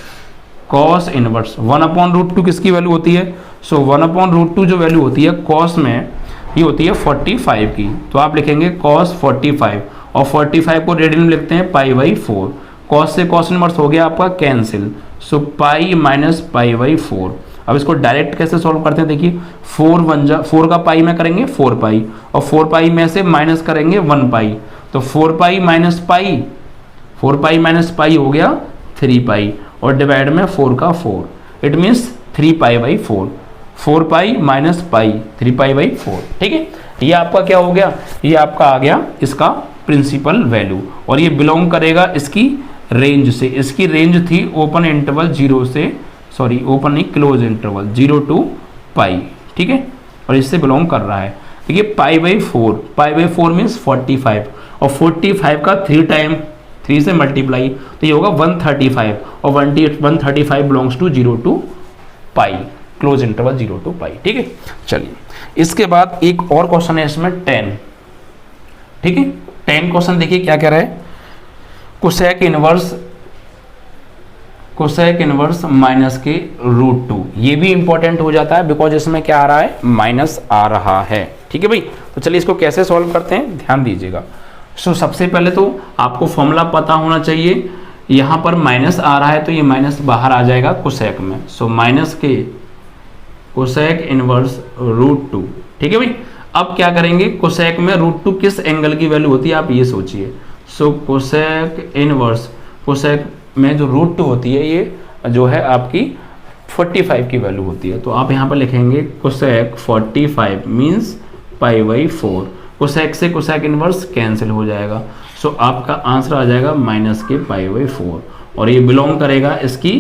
कॉस इनवर्स 1/√2 किसकी वैल्यू होती है? सो 1/√2 जो वैल्यू होती है कॉस में, ये होती है 45 की। तो आप लिखेंगे कॉस 45, और 45 को रेडियन में लिखते हैं π/4। कॉस से कॉस इनवर्स हो गया आपका कैंसिल, सो पाई माइनस π/4। अब इसको डायरेक्ट कैसे सॉल्व करते हैं, देखिए 4 का पाई में करेंगे 4 पाई, और 4 पाई में से माइनस करेंगे 1 पाई, तो 4 pi minus pi 4 pi minus pi हो गया 3 पाई, और डिवाइड में 4 का 4, it means 3 pi by 4, 4 pi minus pi 3 pi by 4। ठीक है, ये आपका क्या हो गया, ये आपका आ गया इसका प्रिंसिपल वैल्यू, और ये बिलोंग करेगा इसकी रेंज से। इसकी रेंज थी ओपन इंटरवल 0 से, सॉरी ओपन नहीं क्लोज इंटरवल 0 to पाई। ठीक है, और इससे बिलोंग कर रहा है। देखिए पाई बाई 4 मीन्स 45, और 45 का 3 टाइम 3 से मल्टीप्लाई, तो ये होगा 135, और 135 belongs to 0 to pi, close interval 0 to pi. ठीक है, चलिए इसके बाद एक और क्वेश्चन है इसमें 10। ठीक है, 10 क्वेश्चन देखिए क्या कह रहा है, कोसेक इनवर्स माइनस के √2। ये भी इंपॉर्टेंट हो जाता है बिकॉज इसमें क्या आ रहा है, माइनस आ रहा है। ठीक है भाई, तो चलिए इसको कैसे सॉल्व करते हैं, ध्यान दीजिएगा। सो सबसे पहले तो आपको फॉर्मूला पता होना चाहिए। यहाँ पर माइनस आ रहा है तो ये माइनस बाहर आ जाएगा कोसेक में, सो माइनस के कोसेक इनवर्स √2। ठीक है भाई, अब क्या करेंगे, कोसेक में √2 किस एंगल की वैल्यू होती है आप ये सोचिए। सो कोसेक इनवर्स, कोसेक में जो √2 होती है ये जो है आपकी 45 की वैल्यू होती है, तो आप यहाँ पर लिखेंगे cosec 45 means pi by 4। Cosec से कोसेक इनवर्स कैंसिल हो जाएगा, सो आपका आंसर आ जाएगा माइनस के पाई बाई 4, और ये बिलोंग करेगा इसकी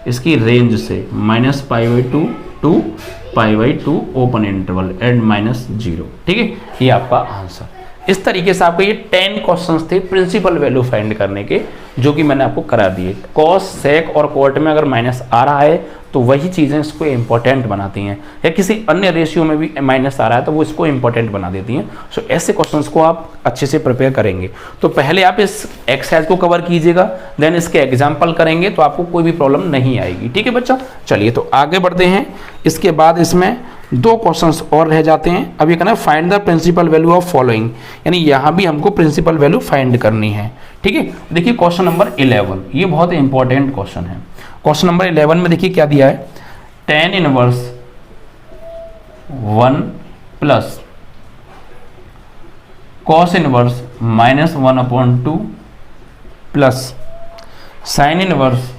इसकी रेंज से, minus pi by 2 to pi by 2 open interval and minus 0। ठीक है, ये आपका आंसर। इस तरीके से आपको ये 10 क्वेश्चंस थे प्रिंसिपल वैल्यू फाइंड करने के, जो कि मैंने आपको करा दिए। कॉस, सेक और कोट में अगर माइनस आ रहा है तो वही चीज़ें इसको इंपॉर्टेंट बनाती हैं, या किसी अन्य रेशियो में भी माइनस आ रहा है तो वो इसको इंपॉर्टेंट बना देती हैं। सो ऐसे क्वेश्चंस को आप अच्छे से प्रिपेयर करेंगे। तो पहले आप इस एक्सरसाइज को कवर कीजिएगा, देन इसके एग्जाम्पल करेंगे तो आपको कोई भी प्रॉब्लम नहीं आएगी। ठीक है बच्चा, चलिए तो आगे बढ़ते हैं। इसके बाद इसमें 2 क्वेश्चंस और रह जाते हैं। अब ये कहना है find the principal value of following, यानी यहाँ भी हमको प्रिंसिपल वैल्यू फाइंड करनी है। ठीक है, देखिए क्वेश्चन नंबर 11, ये बहुत इंपॉर्टेंट क्वेश्चन है। क्वेश्चन नंबर 11 में देखिए क्या दिया है, tan inverse 1 plus cos inverse -1/2 plus sign inverse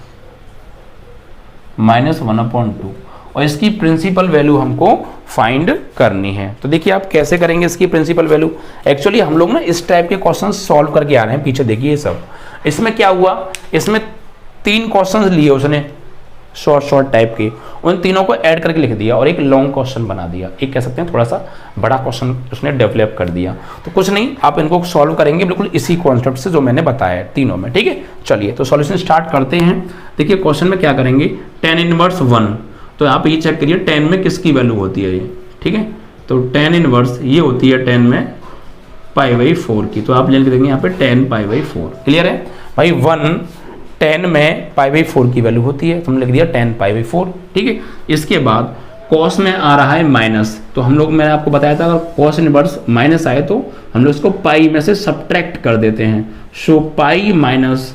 -1/2, और इसकी प्रिंसिपल वैल्यू हमको फाइंड करनी है। तो देखिए आप कैसे करेंगे इसकी प्रिंसिपल वैल्यू। एक्चुअली हम लोग ना इस टाइप के क्वेश्चन सॉल्व करके आ रहे हैं, पीछे देखिए सब। इसमें क्या हुआ, इसमें 3 क्वेश्चन लिए उसने शॉर्ट टाइप के, उन तीनों को ऐड करके लिख दिया और एक लॉन्ग क्वेश्चन बना दिया। एक कह सकते हैं थोड़ा सा बड़ा क्वेश्चन उसने डेवलप कर दिया। तो कुछ नहीं, आप इनको सॉल्व करेंगे बिल्कुल इसी कॉन्सेप्ट से जो मैंने बताया है तीनों में। ठीक है, चलिए तो सॉल्यूशन स्टार्ट करते हैं। देखिए क्वेश्चन में क्या करेंगे, tan इनवर्स 1, तो आप ये चेक करिए tan में किसकी वैल्यू होती है ये। ठीक है, तो tan इनवर्स ये होती है tan में पाई बाई 4 की, तो आप लिख देंगे यहाँ पे tan पाई बाई 4। क्लियर है भाई, 1 tan में पाई बाई 4 की वैल्यू होती है, तो हमने लिख दिया tan पाई बाई 4। ठीक है, इसके बाद कॉस में आ रहा है माइनस, तो हम लोग, मैंने आपको बताया था अगर कॉस इनवर्स माइनस आए तो हम लोग इसको पाई में से सब्ट्रैक्ट कर देते हैं। सो पाई माइनस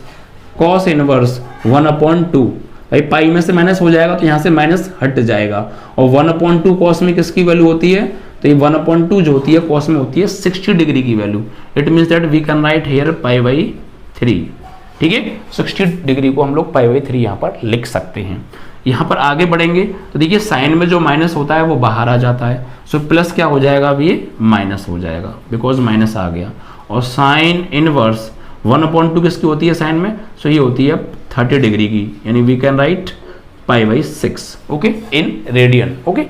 कॉस इनवर्स 1/2, भाई पाई में से माइनस हो जाएगा तो यहाँ से माइनस हट जाएगा, और 1/2 कॉस में किसकी वैल्यू होती है, तो ये 1/2 जो होती है कॉस में होती है 60 डिग्री की value. It means that we can write here pi by 3। ठीक है, 60 डिग्री को हम लोग पाई बाई 3 यहाँ पर लिख सकते हैं। यहाँ पर आगे बढ़ेंगे तो देखिए साइन में जो माइनस होता है वो बाहर आ जाता है, सो प्लस क्या हो जाएगा, अब ये माइनस हो जाएगा बिकॉज माइनस आ गया। और साइन इनवर्स 1/2 किसकी होती है साइन में, सो ये होती है 30 डिग्री की, यानी we can write pi by 6 okay in radian. Okay,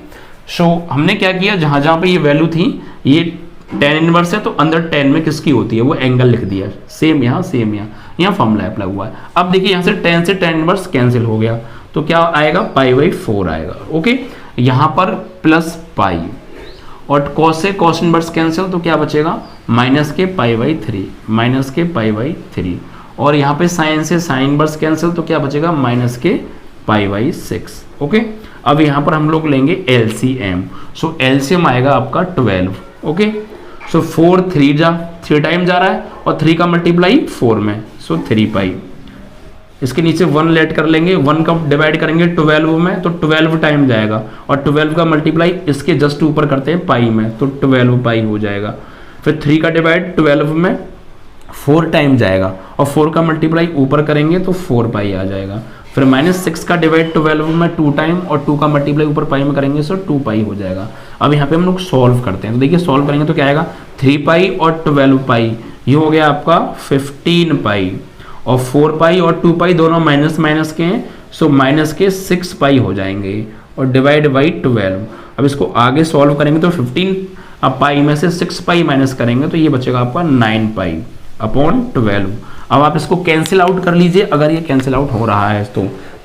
so हमने क्या किया, जहाँ जहाँ पे ये वैल्यू थी, ये tan इनवर्स है तो अंदर tan में किसकी होती है वो एंगल लिख दिया, सेम यहाँ यहाँ फॉर्मूला अप्लाई हुआ है। अब देखिए यहाँ से tan इनवर्स कैंसिल हो गया, तो क्या आएगा, पाई बाई 4 आएगा। ओके, यहाँ पर प्लस पाई, और कॉस से कॉस इनवर्स कैंसिल, तो क्या बचेगा, माइनस के पाई बाई 3, और यहाँ पे साइन से साइन इनवर्स कैंसिल, तो क्या बचेगा, माइनस के पाई बाई 6। ओके, अब यहाँ पर हम लोग लेंगे LCM, सो LCM आएगा आपका 12। ओके, सो 4 3 टाइम जा रहा है, और 3 का मल्टीप्लाई 4 में, सो 3 पाई। इसके नीचे 1 लेट कर लेंगे, 1 का डिवाइड करेंगे 12 में, तो 12 टाइम जाएगा, और 12 का मल्टीप्लाई इसके जस्ट ऊपर करते हैं पाई में, तो 12 पाई हो जाएगा। फिर 3 का डिवाइड 12 में, 4 टाइम जाएगा और 4 का मल्टीप्लाई ऊपर करेंगे तो 4 पाई आ जाएगा। फिर -6 का डिवाइड 12 में 2 टाइम और 2 का मल्टीप्लाई ऊपर पाई में करेंगे तो 2 पाई हो जाएगा। अब यहाँ पे हम लोग सॉल्व करते हैं, तो देखिए सॉल्व करेंगे तो क्या आएगा, 3 पाई और 12 पाई, ये हो गया आपका 15 पाई, और 4 पाई और 2 पाई दोनों माइनस माइनस के हैं, सो माइनस के 6 पाई हो जाएंगे और डिवाइड बाई 12। अब इसको आगे सॉल्व करेंगे तो 15 पाई में से 6 पाई माइनस करेंगे तो ये बचेगा आपका 9 पाई अपॉन 12। अब आप इसको कैंसिल आउट कर लीजिए, अगर ये कैंसिल आउट हो रहा है तो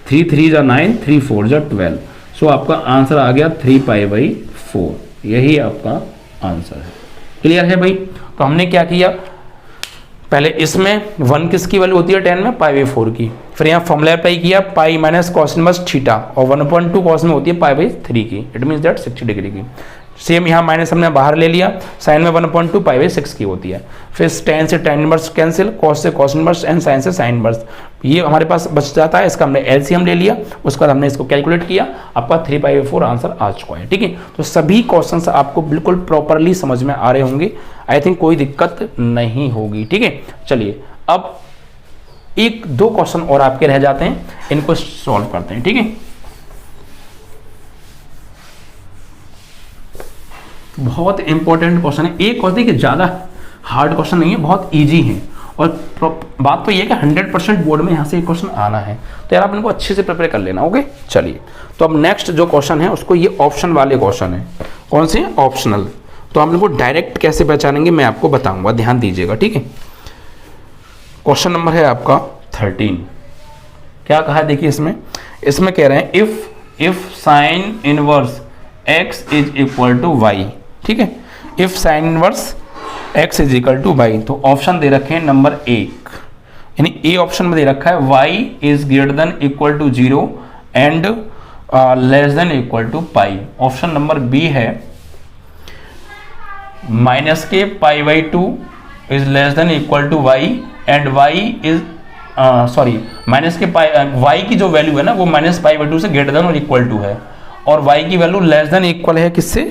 3 3 जा 9, 3 4 जा 12, सो आपका आंसर आ गया 3 पाई बाई 4, यही आपका आंसर है। क्लियर है भाई? तो हमने क्या किया, पहले इसमें 1 किसकी वैल्यू होती है 10 में, पाई बाई 4 की, फिर यहाँ फॉर्मूला अप्लाई किया पाई माइनस कॉस इनवर्स थीटा, और 1/2 कॉस में होती है पाई बाई 3 की, इट मीन्स दैट 60 डिग्री की। सेम यहाँ माइनस हमने बाहर ले लिया, साइन में 1/2 पाई बाई 6 की होती है, फिर tan से tan इनवर्स कैंसिल, कॉस से कॉस इनवर्स एंड साइन से साइन इनवर्स, ये हमारे पास बच जाता है। इसका हमने एलसीएम ले लिया, उसके बाद हमने इसको कैलकुलेट किया, आपका 3 पाई बाई 4 आंसर आ चुका है। ठीक है, तो सभी क्वेश्चंस आपको बिल्कुल प्रॉपरली समझ में आ रहे होंगे, आई थिंक कोई दिक्कत नहीं होगी। ठीक है, चलिए अब 1-2 क्वेश्चन और आपके रह जाते हैं, इनको सॉल्व करते हैं। ठीक है, बहुत इंपॉर्टेंट क्वेश्चन है, एक क्वेश्चन कि ज्यादा हार्ड क्वेश्चन नहीं है, बहुत इजी है, और बात तो ये है कि 100% बोर्ड में यहाँ से एक क्वेश्चन आना है, तो यार आप इनको अच्छे से प्रिपेयर कर लेना। ओके, चलिए तो अब नेक्स्ट जो क्वेश्चन है उसको, ये ऑप्शन वाले क्वेश्चन है, कौन से, ऑप्शनल। तो हम इनको डायरेक्ट कैसे पहचानेंगे मैं आपको बताऊंगा, ध्यान दीजिएगा। ठीक है, क्वेश्चन नंबर है आपका 13। क्या कहा है देखिए, इसमें कह रहे हैं if sine inverse x is equal to y। ठीक है, if sine inverse x is equal to y, तो ऑप्शन दे रखे हैं नंबर 1, यानी ए ऑप्शन में दे रखा है y is greater than equal to 0 and less than equal to pi. Option number B है माइनस के pi by 2 is less than equal to y and y is minus के pi y की जो value है ना वो minus pi by 2 से greater than और इक्वल टू है, और y की वैल्यू लेस देन इक्वल है किससे,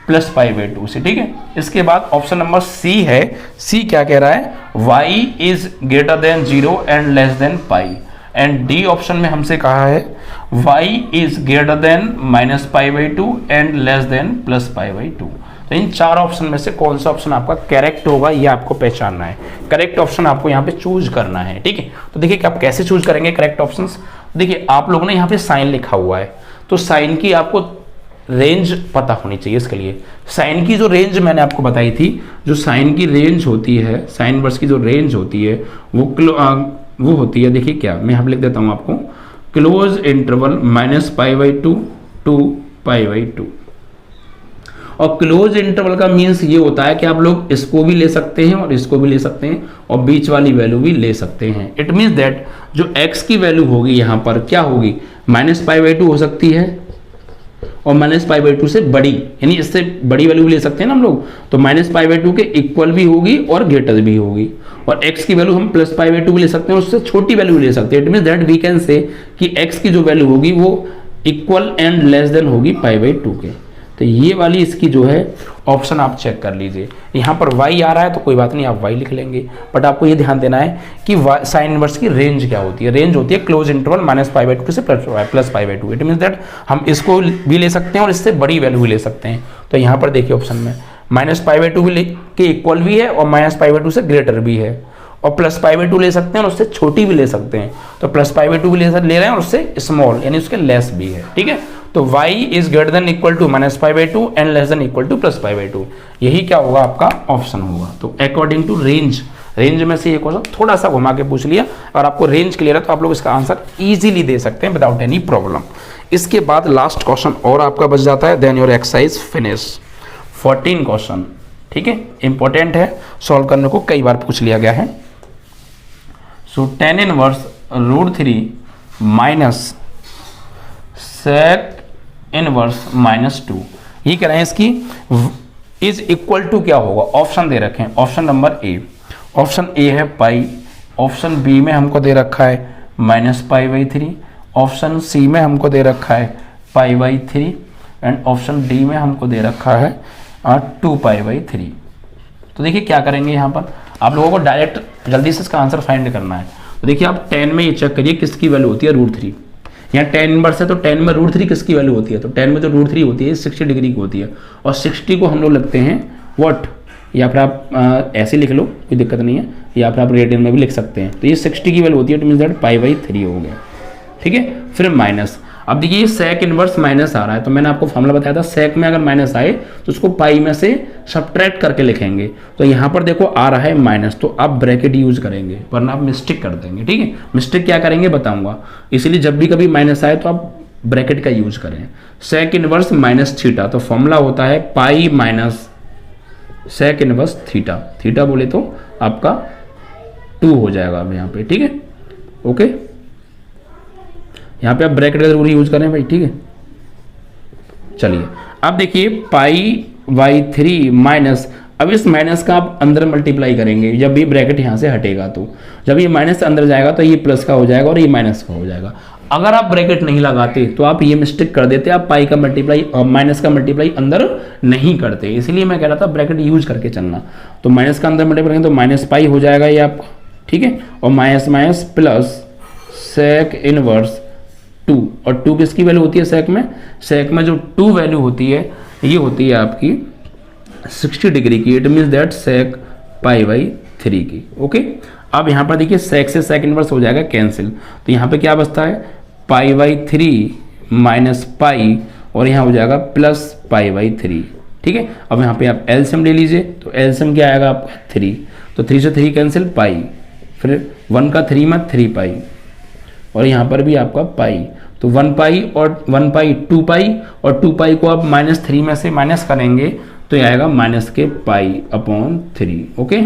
प्लस पाई बाई 2 से। ठीक है, इसके बाद ऑप्शन नंबर सी है, सी क्या कह रहा है, y is greater then 0 and less than pi, and D option में हमसे कहा है y is greater then minus pi by 2 and less then plus pi by 2। तो इन 4 ऑप्शन में से कौन सा ऑप्शन आपका करेक्ट होगा ये आपको पहचानना है, करेक्ट ऑप्शन आपको यहाँ पे चूज करना है। ठीक है, तो देखिए कि आप कैसे चूज करेंगे करेक्ट ऑप्शन। देखिए आप लोगों ने यहाँ पे साइन लिखा हुआ है, तो साइन की आपको रेंज पता होनी चाहिए। इसके लिए साइन की जो रेंज मैंने आपको बताई थी, जो साइन की रेंज होती है, साइन वर्स की जो रेंज होती है वो होती है, देखिए क्या, मैं यहाँ पे लिख देता हूँ आपको, close interval minus pi by 2 to pi by 2। और क्लोज इंटरवल का मीन्स ये होता है कि आप लोग इसको भी ले सकते हैं और इसको भी ले सकते हैं और बीच वाली वैल्यू भी ले सकते हैं। इट मीन्स दैट जो x की वैल्यू होगी यहाँ पर क्या होगी, माइनस पाई बाई 2 हो सकती है और माइनस पाई बाई 2 से बड़ी, यानी इससे बड़ी वैल्यू भी ले सकते हैं ना हम लोग, तो माइनस पाई बाई 2 के इक्वल भी होगी और ग्रेटर भी होगी, और x की वैल्यू हम प्लस पाई बाई 2 भी ले सकते हैं, उससे छोटी वैल्यू भी ले सकते हैं। It means that we can say कि x की जो वैल्यू होगी वो इक्वल एंड लेस देन होगी पाई बाई 2 के। तो ये वाली इसकी जो है ऑप्शन आप चेक कर लीजिए, यहाँ पर y आ रहा है तो कोई बात नहीं आप y लिख लेंगे, बट आपको ये ध्यान देना है कि साइन इनवर्स की रेंज क्या होती है, रेंज होती है close interval minus pi by 2 से plus pi by 2। It means that हम इसको भी ले सकते हैं और इससे बड़ी वैल्यू भी ले सकते हैं। तो यहाँ पर देखिए ऑप्शन में माइनस पाई बाई 2 भी के इक्वल भी है और माइनस पाई बाई 2 से ग्रेटर भी है, और प्लस पाई बाई 2 ले सकते हैं और उससे छोटी भी ले सकते हैं, तो प्लस पाई बाई 2 भी ले रहे हैं और उससे स्मॉल यानी उसके लेस भी है। ठीक है, तो y is greater than equal to minus pi by 2 and less than equal to plus pi by 2, यही क्या होगा आपका ऑप्शन होगा। तो अकॉर्डिंग टू रेंज में से ये क्वेश्चन थोड़ा सा घुमा के पूछ लिया, और आपको रेंज क्लियर है तो आप लोग इसका आंसर इजीली दे सकते हैं विदाउट एनी प्रॉब्लम। इसके बाद लास्ट क्वेश्चन और आपका बच जाता है, then your exercise finish. 14 question, ठीक है, इंपॉर्टेंट है, सॉल्व करने को कई बार पूछ लिया गया है। सो tan inverse √3 minus sec inverse -2, ये कह रहे हैं इसकी इज इक्वल टू क्या होगा, ऑप्शन दे रखे हैं। Option number A, option A है पाई, ऑप्शन बी में हमको दे रखा है minus pi by 3, option C में हमको दे रखा है pi by 3 and option D में हमको दे रखा है 2 पाई बाई 3। तो देखिए क्या करेंगे यहाँ पर, आप लोगों को डायरेक्ट जल्दी से इसका आंसर फाइंड करना है। तो देखिए आप tan में ये चेक करिए किसकी वैल्यू होती है √3। यहाँ tan इनवर्स है तो tan में √3 किसकी वैल्यू होती है, तो tan में तो √3 होती है, 60 डिग्री की होती है। और 60 को हम लोग लगते हैं व्हाट, या फिर आप ऐसे लिख लो, कोई दिक्कत नहीं है, या फिर आप रेडियन में भी लिख सकते हैं। तो ये 60 की वैल्यू होती है, इट मींस दैट π/3 हो गया। ठीक है, फिर माइनस, अब देखिए ये sec इनवर्स माइनस आ रहा है, तो मैंने आपको फॉर्मूला बताया था sec में अगर माइनस आए तो उसको पाई में से सब्ट्रैक्ट करके लिखेंगे। तो यहाँ पर देखो आ रहा है माइनस, तो आप ब्रैकेट यूज करेंगे, वरना आप मिस्टेक कर देंगे। ठीक है, मिस्टेक क्या करेंगे बताऊंगा, इसलिए जब भी कभी माइनस आए तो आप ब्रैकेट का यूज करें। sec इनवर्स माइनस थीटा, तो फॉर्मूला होता है pi minus sec inverse theta, theta बोले तो आपका 2 हो जाएगा अब यहाँ पे। ठीक है, ओके, यहाँ पे आप ब्रैकेट का जरूर यूज करें भाई। ठीक है, चलिए अब देखिए π/3 माइनस, अब इस माइनस का आप अंदर मल्टीप्लाई करेंगे जब ये ब्रैकेट यहाँ से हटेगा, तो जब ये माइनस अंदर जाएगा तो ये प्लस का हो जाएगा और ये माइनस का हो जाएगा। अगर आप ब्रैकेट नहीं लगाते तो आप ये मिस्टेक कर देते, आप पाई का मल्टीप्लाई और माइनस का मल्टीप्लाई अंदर नहीं करते, इसलिए मैं कह रहा था ब्रैकेट यूज करके चलना। तो माइनस का अंदर मल्टीप्लाई करेंगे तो माइनस पाई हो जाएगा ये आपका। ठीक है, और minus minus plus sec inverse 2, और 2 किसकी वैल्यू होती है sec में, sec में जो 2 वैल्यू होती है ये होती है आपकी 60 डिग्री की, इट मीन्स दैट sec π/3 की। ओके, अब यहाँ पर देखिए sec से sec इनवर्स हो जाएगा कैंसिल, तो यहाँ पे क्या बचता है π/3 माइनस पाई, और यहाँ हो जाएगा प्लस π/3। ठीक है, अब यहाँ पे आप एलसीएम ले लीजिए, तो एलसीएम क्या आएगा आपका 3, तो 3 से 3 कैंसिल पाई, फिर 1 का 3 में 3 पाई, और यहाँ पर भी आपका पाई, तो 1 पाई और 1 पाई 2 पाई, और 2 पाई को आप -3 में से माइनस करेंगे तो ये आएगा -π/3। ओके,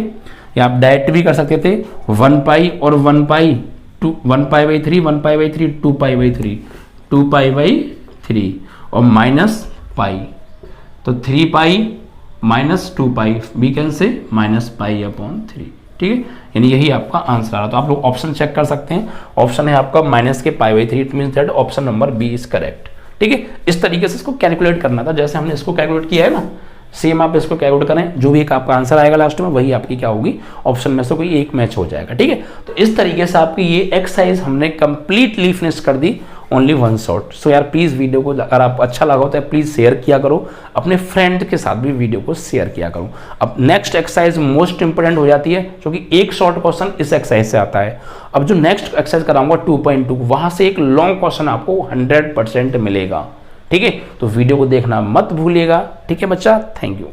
या आप डायरेक्ट भी कर सकते थे 1 पाई और 1 पाई 1 π/3 1 π/3 2 π/3 2 π/3 और माइनस पाई, तो 3 pi minus 2 pi, we can say -π/3। ठीक है, यानी यही आपका आंसर आ रहा। तो आप लोग ऑप्शन चेक कर सकते हैं, ऑप्शन है आपका -π/3, it means that option number B is correct. ठीक है, इस तरीके से इसको कैलकुलेट करना था, जैसे हमने इसको कैलकुलेट किया है ना, सेम आप इसको कैलकुलेट करें, जो भी एक आपका आंसर आएगा लास्ट में वही आपकी क्या होगी, ऑप्शन में से कोई एक मैच हो जाएगा। ठीक है, तो इस तरीके से आपकी ये एक्सरसाइज हमने कंप्लीटली फिनिश कर दी, ओनली 1 शॉट। सो यार प्लीज वीडियो को अगर आपको अच्छा लगा हो तो प्लीज शेयर किया करो, अपने फ्रेंड के साथ भी वीडियो को शेयर किया करो। अब नेक्स्ट एक्सरसाइज मोस्ट इंपोर्टेंट हो जाती है, क्योंकि एक शॉर्ट क्वेश्चन इस एक्सरसाइज से आता है। अब जो नेक्स्ट एक्सरसाइज कराऊंगा 2.2, वहां से एक लॉन्ग क्वेश्चन आपको 100% मिलेगा। ठीक है, तो वीडियो को देखना मत भूलिएगा। ठीक है बच्चा, थैंक यू।